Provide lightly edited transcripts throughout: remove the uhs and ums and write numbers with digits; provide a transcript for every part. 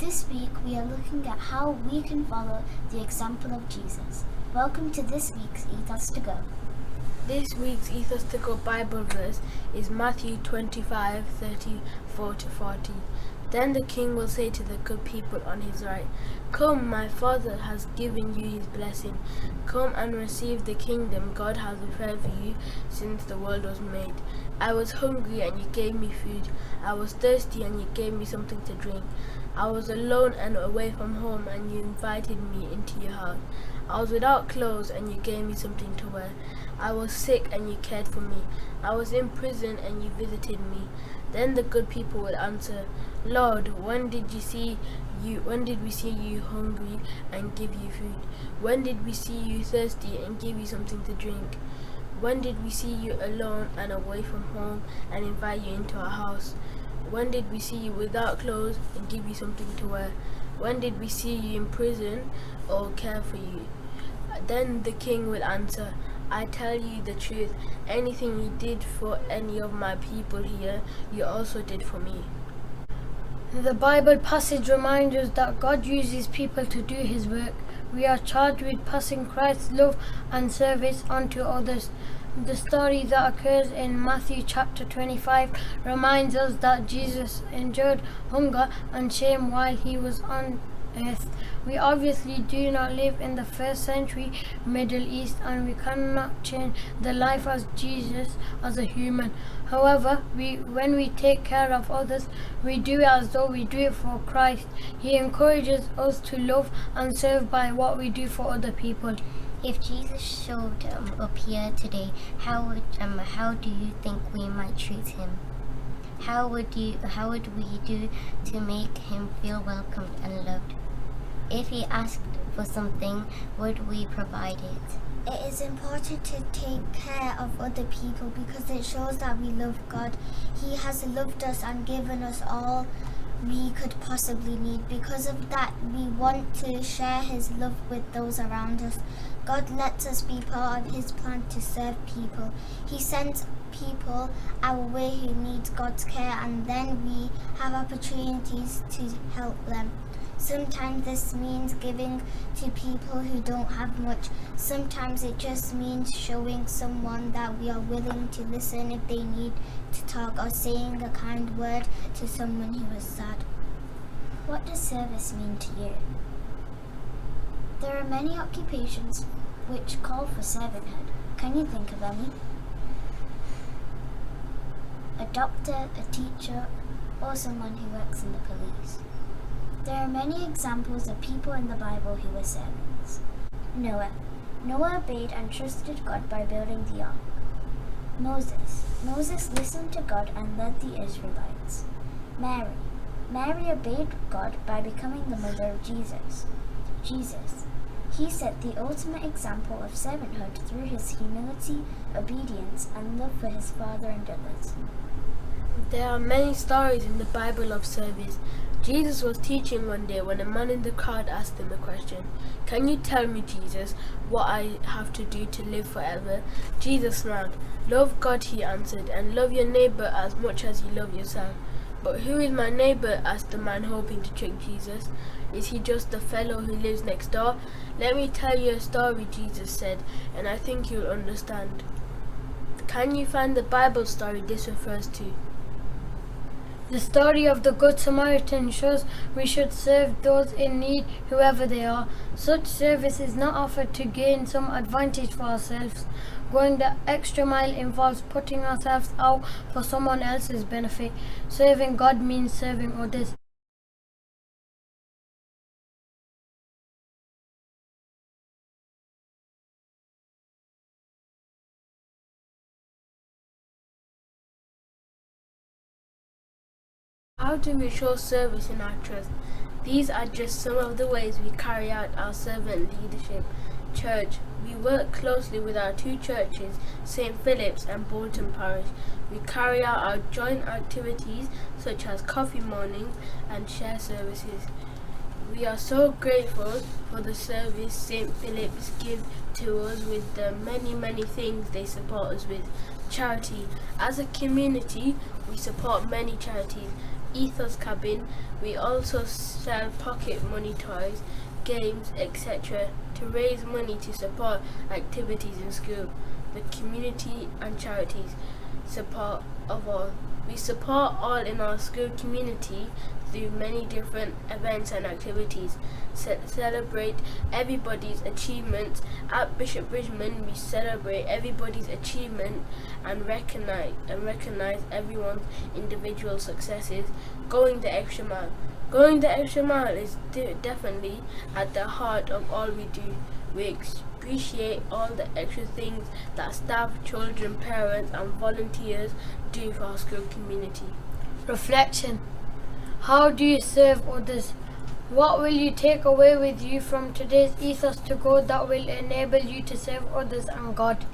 This week we are looking at how we can follow the example of Jesus. Welcome to this week's Ethos to Go. This week's Ethos to Go Bible verse is Matthew 25:34-40. Then the king will say to the good people on his right, "Come, my Father has given you his blessing. Come and receive the kingdom God has prepared for you since the world was made. I was hungry and you gave me food. I was thirsty and you gave me something to drink. I was alone and away from home and you invited me into your house. I was without clothes and you gave me something to wear. I was sick and you cared for me. I was in prison and you visited me." Then the good people will answer, "Lord, when did we see you hungry and give you food? When did we see you thirsty and give you something to drink? When did we see you alone and away from home and invite you into our house? When did we see you without clothes and give you something to wear? When did we see you in prison or care for you?" Then the king will answer, "I tell you the truth, anything you did for any of my people here, you also did for me." The Bible passage reminds us that God uses people to do his work. We are charged with passing Christ's love and service on to others. The story that occurs in Matthew chapter 25 reminds us that Jesus endured hunger and shame while he was on earth. We obviously do not live in the first century Middle East, and we cannot change the life of Jesus as a human. However, when we take care of others, we do it as though we do it for Christ. He encourages us to love and serve by what we do for other people. If Jesus showed up here today, how do you think we might treat him? How would we do to make him feel welcomed and loved? If he asked for something, would we provide it? It is important to take care of other people because it shows that we love God. He has loved us and given us all we could possibly need. Because of that, we want to share his love with those around us. God lets us be part of his plan to serve people. He sends people our way who need God's care, and then we have opportunities to help them. Sometimes this means giving to people who don't have much. Sometimes it just means showing someone that we are willing to listen if they need to talk, or saying a kind word to someone who is sad. What does service mean to you? There are many occupations which call for servanthood. Can you think of any? A doctor, a teacher, or someone who works in the police. There are many examples of people in the Bible who were servants. Noah obeyed and trusted God by building the ark. Moses listened to God and led the Israelites. Mary obeyed God by becoming the mother of Jesus. He set the ultimate example of servanthood through his humility, obedience, and love for his Father and others. There are many stories in the Bible of service. Jesus was teaching one day when a man in the crowd asked him a question. "Can you tell me, Jesus, what I have to do to live forever?" Jesus smiled. "Love God," he answered, "and love your neighbor as much as you love yourself." "But who is my neighbor?" asked the man, hoping to trick Jesus. "Is he just the fellow who lives next door?" "Let me tell you a story," Jesus said, "and I think you'll understand." Can you find the Bible story this refers to? The story of the Good Samaritan shows we should serve those in need, whoever they are. Such service is not offered to gain some advantage for ourselves. Going the extra mile involves putting ourselves out for someone else's benefit. Serving God means serving others. How do we show service in our trust? These are just some of the ways we carry out our servant leadership. Church. We work closely with our two churches, St. Philip's and Bolton Parish. We carry out our joint activities such as coffee mornings and share services. We are so grateful for the service St. Philip's give to us with the many things they support us with. Charity. As a community, we support many charities. Ethos cabin. We also sell pocket money toys, games, etc. to raise money to support activities in school, the community and charities. Support of all. We support all in our school community through many different events and activities. Celebrate everybody's achievements. At Bishop Bridgeman, we celebrate everybody's achievement and recognize everyone's individual successes. Going the extra mile. Going the extra mile is definitely at the heart of all we do. We appreciate all the extra things that staff, children, parents and volunteers do for our school community. Reflection. How do you serve others? What will you take away with you from today's Ethos to go that will enable you to serve others and God?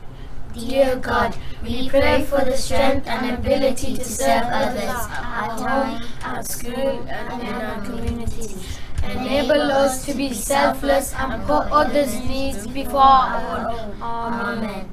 Dear God, we pray for the strength and ability to serve others at home, At school and in our communities. Enable us to be selfless and put others' needs before our own. Amen. Amen.